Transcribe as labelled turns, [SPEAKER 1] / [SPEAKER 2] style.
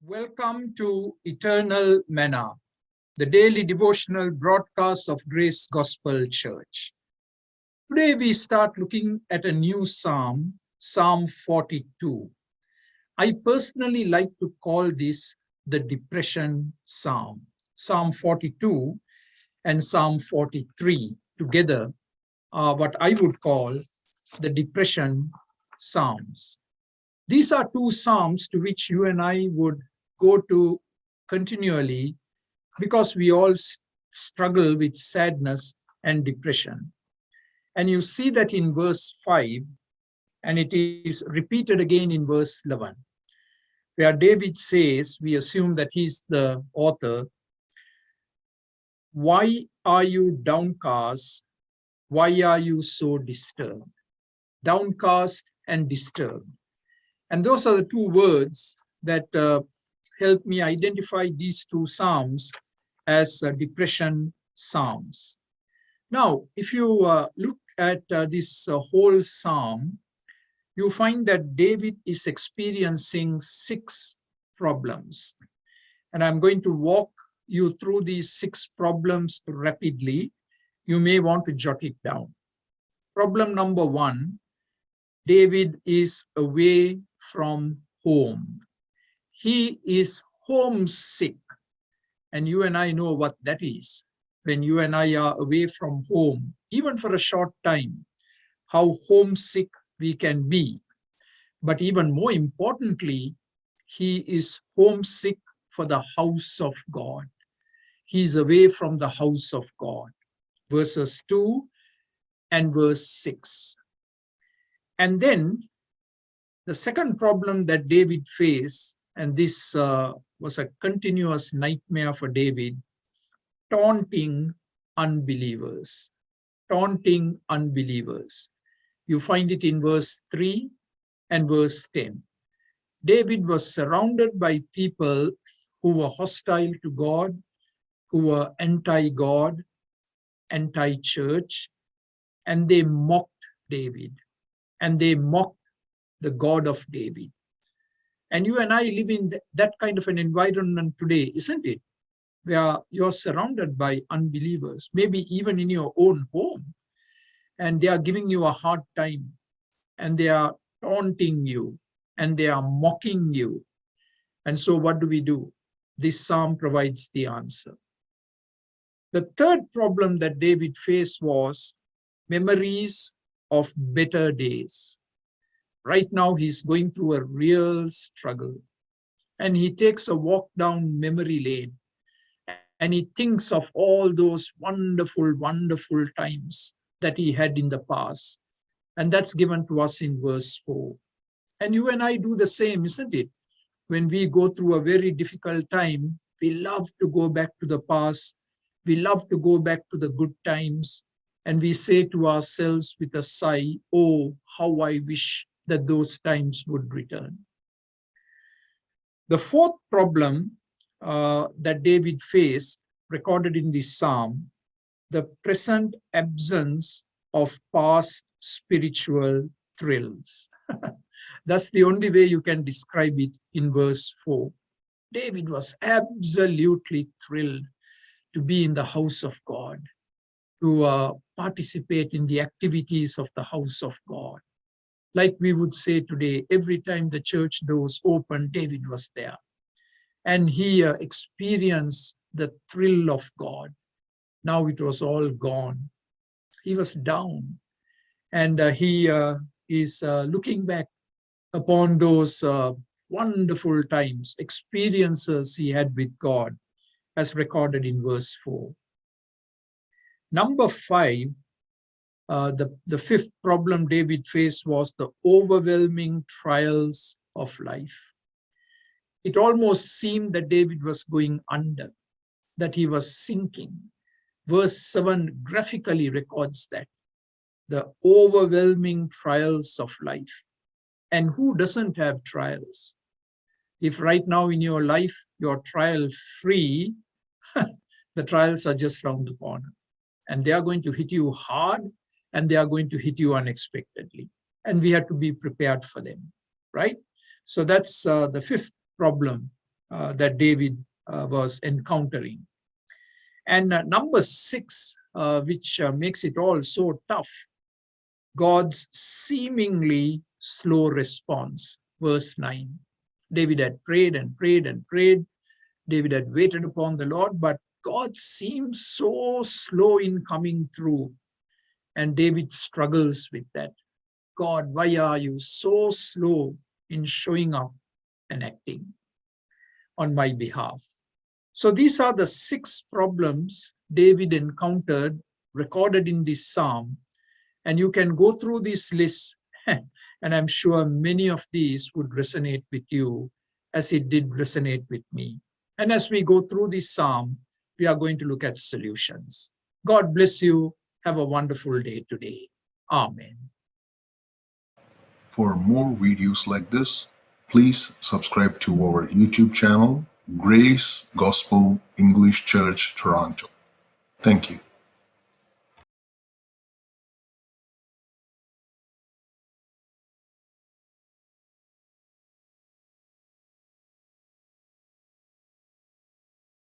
[SPEAKER 1] Welcome to Eternal Manna, the daily devotional broadcast of Grace Gospel Church. Today we start looking at a new psalm, Psalm 42. I personally like to call this the Depression Psalm. Psalm 42 and Psalm 43 together are what I would call the Depression Psalms. These are two psalms to which you and I would go to continually because we all struggle with sadness and depression. And you see that in verse 5, and it is repeated again in verse 11, where David says, we assume that he's the author, "Why are you downcast? Why are you so disturbed?" Downcast and disturbed. And those are the two words that help me identify these two psalms as depression psalms. Now, if you look at this whole psalm, you find that David is experiencing 6 problems. And I'm going to walk you through these 6 problems rapidly. You may want to jot it down. Problem number 1, David is away from home. He is homesick. And you and I know what that is. When you and I are away from home, even for a short time, how homesick we can be. But even more importantly, he is homesick for the house of God. He is away from the house of God. Verses 2 and verse 6. And then the second problem that David faced, and this was a continuous nightmare for David, taunting unbelievers. Taunting unbelievers. You find it in verse 3 and verse 10. David was surrounded by people who were hostile to God, who were anti-God, anti-church, and they mocked David. And they mocked the God of David. And you and I live in that kind of an environment today, isn't it? Where you're surrounded by unbelievers, maybe even in your own home, and they are giving you a hard time, and they are taunting you, and they are mocking you. And so what do? This psalm provides the answer. The third problem that David faced was memories of better days. Right now, he's going through a real struggle, and he takes a walk down memory lane, and he thinks of all those wonderful, wonderful times that he had in the past. And that's given to us in verse 4. And you and I do the same, isn't it? When we go through a very difficult time, we love to go back to the past. We love to go back to the good times. And we say to ourselves with a sigh, "Oh, how I wish that those times would return." The fourth problem that David faced, recorded in this psalm, the present absence of past spiritual thrills. That's the only way you can describe it in verse 4. David was absolutely thrilled to be in the house of God, to participate in the activities of the house of God. Like we would say today, every time the church doors opened, David was there. And he experienced the thrill of God. Now it was all gone. He was down. And he is looking back upon those wonderful times, experiences he had with God, as recorded in verse 4. Number 5, the fifth problem David faced was the overwhelming trials of life. It almost seemed that David was going under, that he was sinking. Verse 7 graphically records that. The overwhelming trials of life. And who doesn't have trials? If right now in your life you're trial free, the trials are just around the corner. And they are going to hit you hard, and they are going to hit you unexpectedly. And we have to be prepared for them, right? So that's the fifth problem that David was encountering. And number 6, which makes it all so tough, God's seemingly slow response. Verse 9. David had prayed and prayed and prayed. David had waited upon the Lord, but God seems so slow in coming through. And David struggles with that. God, why are you so slow in showing up and acting on my behalf? So these are the 6 problems David encountered, recorded in this psalm. And you can go through this list, and I'm sure many of these would resonate with you as it did resonate with me. And as we go through this psalm, we are going to look at solutions. God bless you. Have a wonderful day today. Amen.
[SPEAKER 2] For more videos like this, please subscribe to our YouTube channel, Grace Gospel English Church Toronto. Thank you.